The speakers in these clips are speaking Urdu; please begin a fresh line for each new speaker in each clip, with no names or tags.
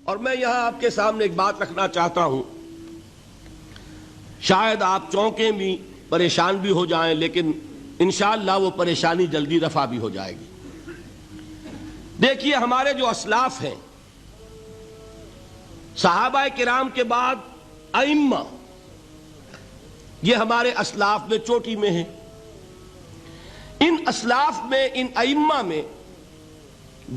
اور میں یہاں آپ کے سامنے ایک بات رکھنا چاہتا ہوں، شاید آپ چونکیں بھی پریشان بھی ہو جائیں، لیکن انشاءاللہ وہ پریشانی جلدی رفع بھی ہو جائے گی۔ دیکھیے، ہمارے جو اسلاف ہیں، صحابہ کرام کے بعد ائمہ، یہ ہمارے اسلاف میں چوٹی میں ہیں۔ ان اسلاف میں، ان ائمہ میں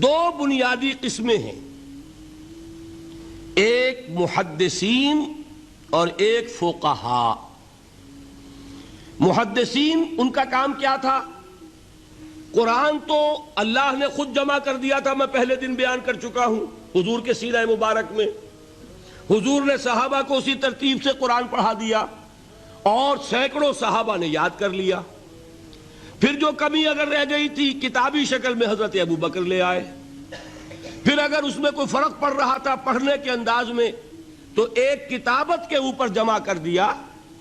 دو بنیادی قسمیں ہیں، ایک محدثین اور ایک فقہاء۔ محدثین، ان کا کام کیا تھا؟ قرآن تو اللہ نے خود جمع کر دیا تھا، میں پہلے دن بیان کر چکا ہوں حضور کے سیرہ مبارک میں۔ حضور نے صحابہ کو اسی ترتیب سے قرآن پڑھا دیا اور سینکڑوں صحابہ نے یاد کر لیا۔ پھر جو کمی اگر رہ گئی تھی، کتابی شکل میں حضرت ابو بکر لے آئے۔ پھر اگر اس میں کوئی فرق پڑ رہا تھا پڑھنے کے انداز میں، تو ایک کتابت کے اوپر جمع کر دیا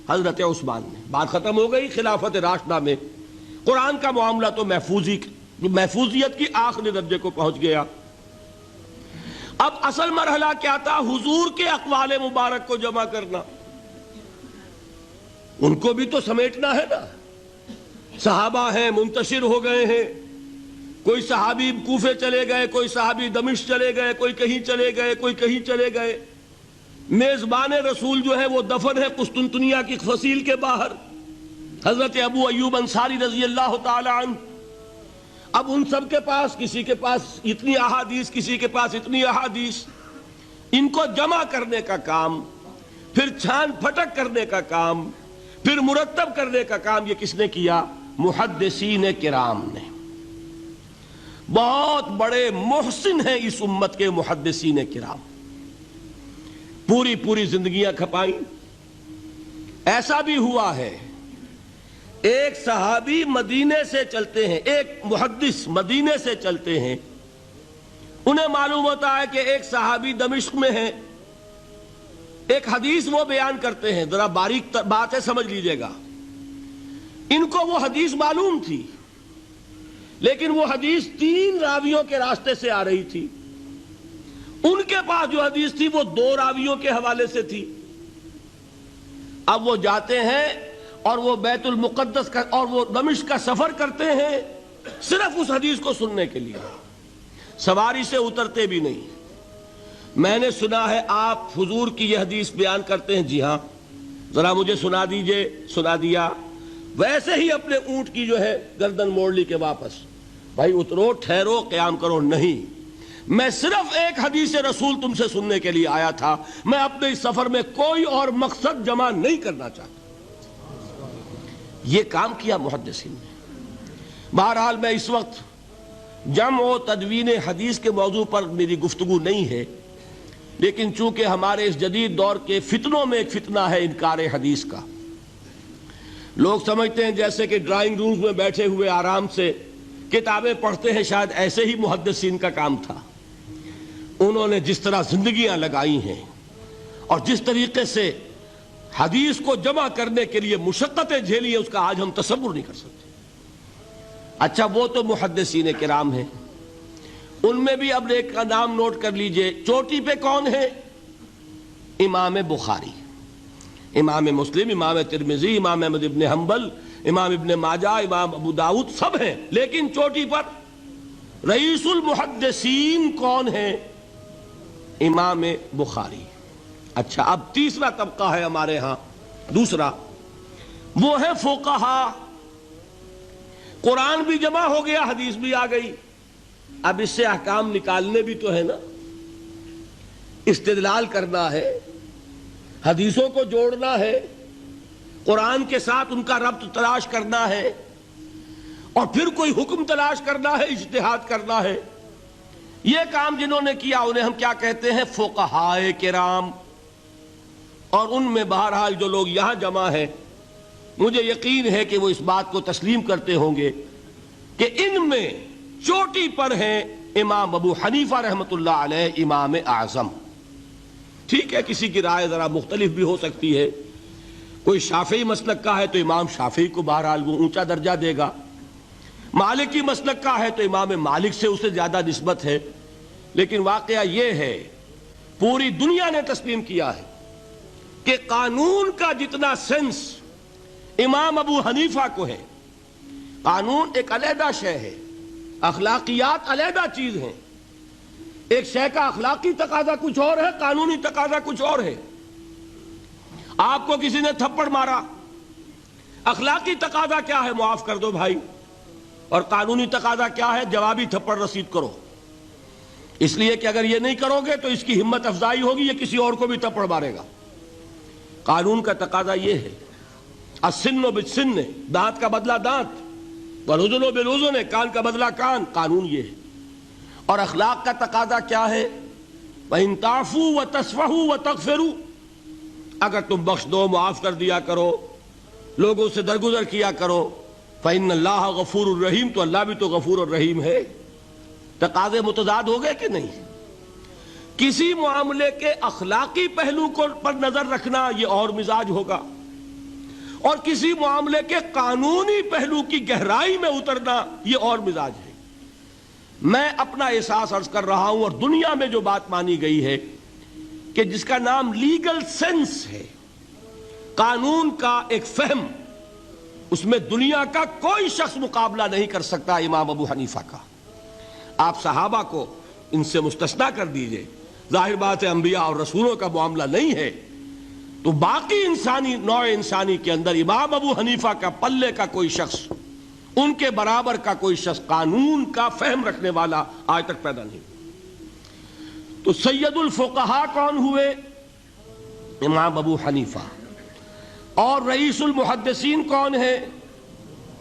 حضرت عثمان نے۔ بات ختم ہو گئی۔ خلافت راشدہ میں قرآن کا معاملہ تو محفوظیت کی آخری درجے کو پہنچ گیا۔ اب اصل مرحلہ کیا تھا؟ حضور کے اقوال مبارک کو جمع کرنا، ان کو بھی تو سمیٹنا ہے نا۔ صحابہ ہیں، منتشر ہو گئے ہیں، کوئی صحابی کوفے چلے گئے، کوئی صحابی دمشق چلے گئے، کوئی کہیں چلے گئے، کوئی کہیں چلے گئے۔ میزبان رسول جو ہے وہ دفن ہے قسطنطنیہ کی فصیل کے باہر، حضرت ابو ایوب انصاری رضی اللہ تعالی عنہ۔ اب ان سب کے پاس، کسی کے پاس اتنی احادیث، کسی کے پاس اتنی احادیث، ان کو جمع کرنے کا کام، پھر چھان پھٹک کرنے کا کام، پھر مرتب کرنے کا کام، یہ کس نے کیا؟ محدثین کرام نے۔ بہت بڑے محسن ہیں اس امت کے محدثین کرام، پوری زندگیاں کھپائیں۔ ایسا بھی ہوا ہے، ایک صحابی مدینے سے چلتے ہیں، ایک محدث مدینے سے چلتے ہیں، انہیں معلوم ہوتا ہے کہ ایک صحابی دمشق میں ہے، ایک حدیث وہ بیان کرتے ہیں، ذرا باریک بات ہے، سمجھ لیجئے گا۔ ان کو وہ حدیث معلوم تھی، لیکن وہ حدیث 3 راویوں کے راستے سے آ رہی تھی۔ ان کے پاس جو حدیث تھی وہ 2 راویوں کے حوالے سے تھی۔ اب وہ جاتے ہیں اور وہ بیت المقدس کا اور وہ دمشق کا سفر کرتے ہیں صرف اس حدیث کو سننے کے لیے، سواری سے اترتے بھی نہیں۔ میں نے سنا ہے آپ حضور کی یہ حدیث بیان کرتے ہیں، جی ہاں، ذرا مجھے سنا دیجئے۔ سنا دیا، ویسے ہی اپنے اونٹ کی جو ہے گردن موڑ لی کہ واپس، بھائی اترو، ٹھہرو، قیام کرو۔ نہیں، میں صرف ایک حدیث رسول تم سے سننے کے لیے آیا تھا، میں اپنے اس سفر میں کوئی اور مقصد جمع نہیں کرنا چاہتا۔ یہ کام کیا محدثین نے۔ بہرحال میں اس وقت جمع و تدوین حدیث کے موضوع پر میری گفتگو نہیں ہے، لیکن چونکہ ہمارے اس جدید دور کے فتنوں میں ایک فتنہ ہے انکار حدیث کا۔ لوگ سمجھتے ہیں جیسے کہ ڈرائنگ رومز میں بیٹھے ہوئے آرام سے کتابیں پڑھتے ہیں، شاید ایسے ہی محدثین کا کام تھا۔ انہوں نے جس طرح زندگیاں لگائی ہیں اور جس طریقے سے حدیث کو جمع کرنے کے لیے مشقتیں جھیلی ہیں، اس کا آج ہم تصور نہیں کر سکتے۔ اچھا، وہ تو محدثین کرام ہیں، ان میں بھی اب ایک کا نام نوٹ کر لیجئے، چوٹی پہ کون ہے؟ امام بخاری، امام مسلم، امام ترمذی، امام احمد ابن حنبل، امام ابن ماجہ، امام ابو داؤد، سب ہیں، لیکن چوٹی پر رئیس المحدثین کون ہے؟ امام بخاری۔ اچھا، اب تیسرا طبقہ ہے ہمارے ہاں، دوسرا، وہ ہے فقہاء۔ قرآن بھی جمع ہو گیا، حدیث بھی آ گئی، اب اس سے احکام نکالنے بھی تو ہے نا، استدلال کرنا ہے، حدیثوں کو جوڑنا ہے، قرآن کے ساتھ ان کا ربط تلاش کرنا ہے، اور پھر کوئی حکم تلاش کرنا ہے، اجتہاد کرنا ہے۔ یہ کام جنہوں نے کیا انہیں ہم کیا کہتے ہیں؟ فقہاء کرام۔ اور ان میں بہرحال جو لوگ یہاں جمع ہیں، مجھے یقین ہے کہ وہ اس بات کو تسلیم کرتے ہوں گے کہ ان میں چوٹی پر ہیں امام ابو حنیفہ رحمۃ اللہ علیہ، امام اعظم۔ ٹھیک ہے، کسی کی رائے ذرا مختلف بھی ہو سکتی ہے، کوئی شافعی مسلک کا ہے تو امام شافعی کو بہرحال وہ اونچا درجہ دے گا، مالکی مسلک کا ہے تو امام مالک سے اسے زیادہ نسبت ہے۔ لیکن واقعہ یہ ہے پوری دنیا نے تسلیم کیا ہے کہ قانون کا جتنا سینس امام ابو حنیفہ کو ہے، قانون ایک علیحدہ شے ہے، اخلاقیات علیحدہ چیز ہیں، ایک شے کا اخلاقی تقاضا کچھ اور ہے، قانونی تقاضا کچھ اور ہے۔ آپ کو کسی نے تھپڑ مارا، اخلاقی تقاضا کیا ہے؟ معاف کر دو بھائی، اور قانونی تقاضا کیا ہے؟ جوابی تھپڑ رسید کرو، اس لیے کہ اگر یہ نہیں کرو گے تو اس کی ہمت افزائی ہوگی، یہ کسی اور کو بھی تھپڑ مارے گا۔ قانون کا تقاضا یہ ہے، السن بالسن، دانت کا بدلہ دانت، والاذن بالاذن، کان کا بدلہ کان، قانون یہ ہے۔ اور اخلاق کا تقاضا کیا ہے؟ وَإِن تَعْفُوا وَتَصْفَحُوا وَتَغْفِرُوا، اگر تم بخش دو، معاف کر دیا کرو، لوگوں سے درگزر کیا کرو، فَإِنَّ اللَّهَ غَفُورٌ الرحیم، تو اللہ بھی تو غفور الرحیم ہے۔ تقاضے متضاد ہو گئے کہ نہیں؟ کسی معاملے کے اخلاقی پہلو پر نظر رکھنا یہ اور مزاج ہوگا، اور کسی معاملے کے قانونی پہلو کی گہرائی میں اترنا یہ اور مزاج ہے۔ میں اپنا احساس عرض کر رہا ہوں، اور دنیا میں جو بات مانی گئی ہے کہ جس کا نام لیگل سینس ہے، قانون کا ایک فہم، اس میں دنیا کا کوئی شخص مقابلہ نہیں کر سکتا امام ابو حنیفہ کا۔ آپ صحابہ کو ان سے مستثنیٰ کر دیجئے، ظاہر بات ہے انبیاء اور رسولوں کا معاملہ نہیں ہے، تو باقی انسانی نوع انسانی کے اندر امام ابو حنیفہ کا پلے کا کوئی شخص، ان کے برابر کا کوئی شخص قانون کا فہم رکھنے والا آج تک پیدا نہیں۔ تو سید الفقہاء کون ہوئے؟ امام ابو حنیفہ۔ اور رئیس المحدثین کون ہے؟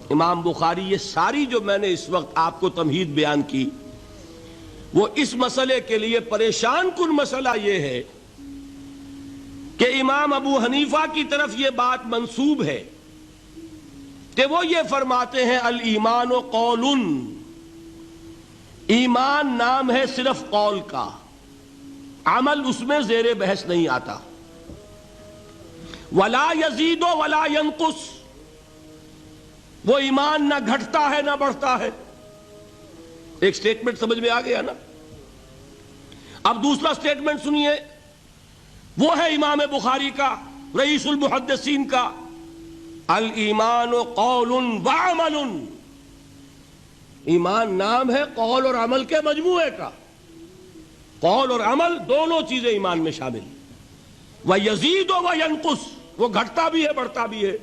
امام بخاری۔ یہ ساری جو میں نے اس وقت آپ کو تمہید بیان کی، وہ اس مسئلے کے لیے پریشان کن مسئلہ یہ ہے کہ امام ابو حنیفہ کی طرف یہ بات منسوب ہے کہ وہ یہ فرماتے ہیں الایمان قول، ایمان نام ہے صرف قول کا، عمل اس میں زیر بحث نہیں آتا۔ ولا یزید ولا ینقص، وہ ایمان نہ گھٹتا ہے نہ بڑھتا ہے۔ ایک سٹیٹمنٹ سمجھ میں آ گیا نا؟ اب دوسرا سٹیٹمنٹ سنیے، وہ ہے امام بخاری کا، رئیس المحدثین کا، الایمان قول وعمل، ایمان نام ہے قول اور عمل کے مجموعے کا، قول اور عمل دونوں چیزیں ایمان میں شامل۔ وَيَزِيدُ وَيَنْقُصُ، وہ گھٹتا بھی ہے بڑھتا بھی ہے۔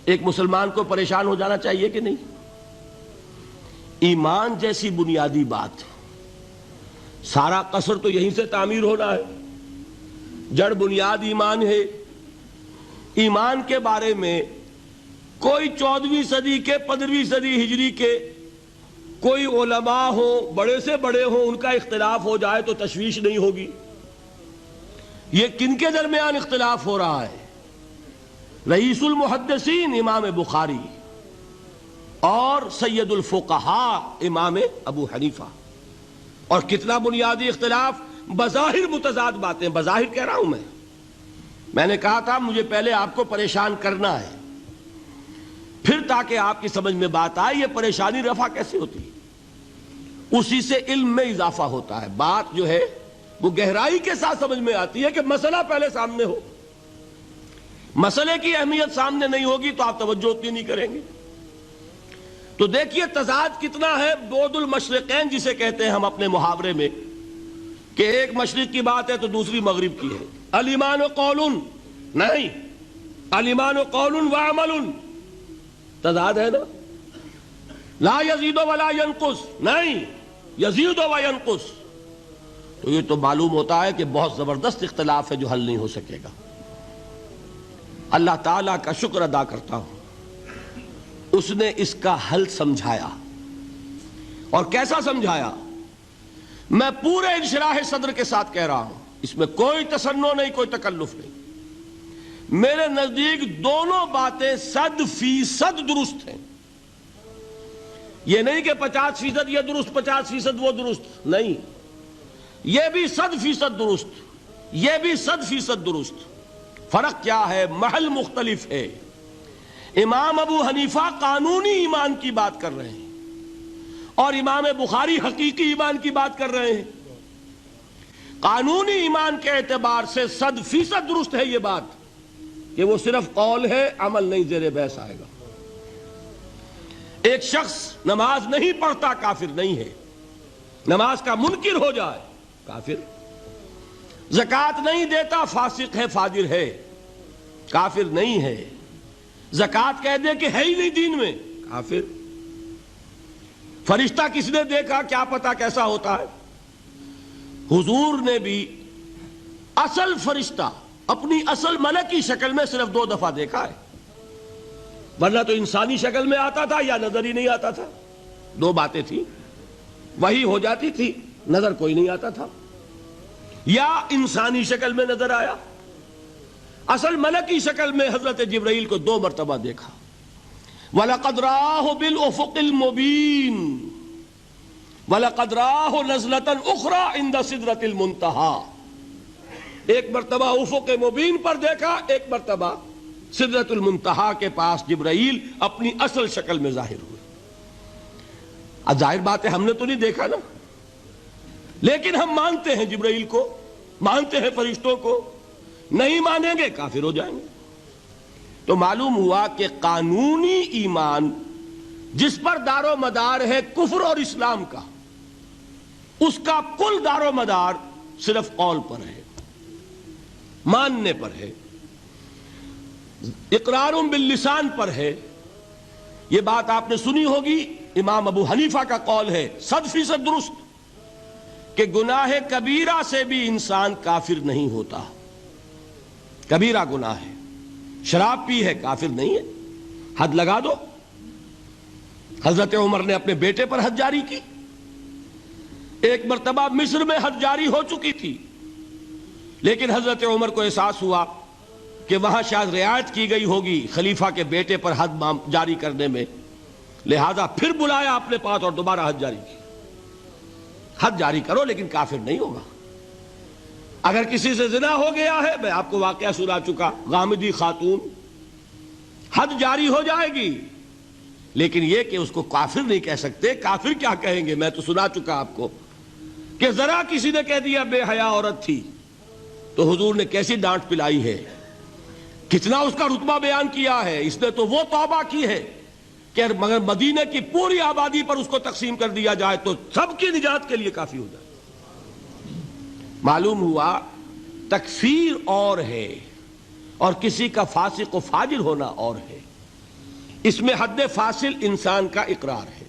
ایک مسلمان کو پریشان ہو جانا چاہیے کہ نہیں؟ ایمان جیسی بنیادی بات، سارا قصر تو یہیں سے تعمیر ہونا ہے، جڑ بنیاد ایمان ہے۔ ایمان کے بارے میں کوئی 14ویں صدی کے 15ویں صدی ہجری کے کوئی علماء ہوں، بڑے سے بڑے ہوں، ان کا اختلاف ہو جائے تو تشویش نہیں ہوگی۔ یہ کن کے درمیان اختلاف ہو رہا ہے؟ رئیس المحدثین امام بخاری اور سید الفقہاء امام ابو حنیفہ۔ اور کتنا بنیادی اختلاف، بظاہر متضاد باتیں، بظاہر کہہ رہا ہوں میں نے کہا تھا مجھے پہلے آپ کو پریشان کرنا ہے، پھر تاکہ آپ کی سمجھ میں بات آئے یہ پریشانی رفع کیسے ہوتی ہے، اسی سے علم میں اضافہ ہوتا ہے۔ بات جو ہے وہ گہرائی کے ساتھ سمجھ میں آتی ہے کہ مسئلہ پہلے سامنے ہو۔ مسئلے کی اہمیت سامنے نہیں ہوگی تو آپ توجہ اتنی نہیں کریں گے۔ تو دیکھیے تضاد کتنا ہے، بعد المشرقین جسے کہتے ہیں ہم اپنے محاورے میں، کہ ایک مشرق کی بات ہے تو دوسری مغرب کی ہے۔ الایمان قول، نہیں، الایمان قول وعمل، تضاد ہے نا۔ لا یزید ولا ینقص، نہیں، یزید وینقص۔ تو یہ تو معلوم ہوتا ہے کہ بہت زبردست اختلاف ہے جو حل نہیں ہو سکے گا۔ اللہ تعالیٰ کا شکر ادا کرتا ہوں، اس نے اس کا حل سمجھایا۔ اور کیسا سمجھایا؟ میں پورے انشراح صدر کے ساتھ کہہ رہا ہوں، اس میں کوئی تصنع نہیں، کوئی تکلف نہیں۔ میرے نزدیک دونوں باتیں 100% درست ہیں۔ یہ نہیں کہ 50% یہ درست 50% وہ درست، نہیں، یہ بھی 100% درست، یہ بھی 100% درست۔ فرق کیا ہے؟ محل مختلف ہے۔ امام ابو حنیفہ قانونی ایمان کی بات کر رہے ہیں اور امام بخاری حقیقی ایمان کی بات کر رہے ہیں۔ قانونی ایمان کے اعتبار سے 100% درست ہے یہ بات کہ وہ صرف قول ہے، عمل نہیں، زیر بحث آئے گا۔ ایک شخص نماز نہیں پڑھتا کافر نہیں ہے، نماز کا منکر ہو جائے کافر، زکوٰۃ نہیں دیتا فاسق ہے، فاجر ہے، کافر نہیں ہے، زکوٰۃ کہہ دے کہ ہے ہی نہیں دین میں، کافر۔ فرشتہ کس نے دیکھا، کیا پتا کیسا ہوتا ہے؟ حضور نے بھی اصل فرشتہ اپنی اصل ملکی شکل میں صرف 2 دفعہ دیکھا ہے، ورنہ تو انسانی شکل میں آتا تھا یا نظر ہی نہیں آتا تھا۔ 2 باتیں تھیں، وہی ہو جاتی تھی، نظر کوئی نہیں آتا تھا، یا انسانی شکل میں نظر آیا۔ اصل ملکی شکل میں حضرت جبرائیل کو 2 مرتبہ دیکھا۔ وَلَقَدْ رَآهُ بِالْأُفُقِ الْمُبِينِ وَلَقَدْ رَآهُ نَزْلَةً أُخْرَى عِنْدَ سِدْرَةِ الْمُنْتَهَى، ایک مرتبہ افق مبین پر دیکھا، ایک مرتبہ سدرۃ المنتہا کے پاس جبرائیل اپنی اصل شکل میں ظاہر ہوئے۔ اب ظاہر بات ہے ہم نے تو نہیں دیکھا نا، لیکن ہم مانتے ہیں جبرائیل کو، مانتے ہیں فرشتوں کو، نہیں مانیں گے کافر ہو جائیں گے۔ تو معلوم ہوا کہ قانونی ایمان جس پر دار و مدار ہے کفر اور اسلام کا، اس کا کل دار و مدار صرف قول پر ہے، ماننے پر ہے، اقرار باللسان پر ہے۔ یہ بات آپ نے سنی ہوگی، امام ابو حنیفہ کا قول ہے 100% درست کہ گناہ کبیرہ سے بھی انسان کافر نہیں ہوتا۔ کبیرہ گناہ ہے، شراب پی ہے، کافر نہیں ہے، حد لگا دو۔ حضرت عمر نے اپنے بیٹے پر حد جاری کی، ایک مرتبہ مصر میں حد جاری ہو چکی تھی، لیکن حضرت عمر کو احساس ہوا کہ وہاں شاید رعایت کی گئی ہوگی خلیفہ کے بیٹے پر حد جاری کرنے میں، لہذا پھر بلایا اپنے پاس اور دوبارہ حد جاری کی۔ حد جاری کرو لیکن کافر نہیں ہوگا۔ اگر کسی سے زنا ہو گیا ہے، میں آپ کو واقعہ سنا چکا، غامدی خاتون، حد جاری ہو جائے گی، لیکن یہ کہ اس کو کافر نہیں کہہ سکتے۔ کافر کیا کہیں گے؟ میں تو سنا چکا آپ کو کہ ذرا کسی نے کہہ دیا بے حیا عورت تھی تو حضور نے کیسی ڈانٹ پلائی ہے، کتنا اس کا رتبہ بیان کیا ہے۔ اس نے تو وہ توبہ کی ہے کہ مگر مدینے کی پوری آبادی پر اس کو تقسیم کر دیا جائے تو سب کی نجات کے لیے کافی ہو جائے۔ معلوم ہوا تکفیر اور ہے اور کسی کا فاسق و فاجر ہونا اور ہے، اس میں حد فاصل انسان کا اقرار ہے۔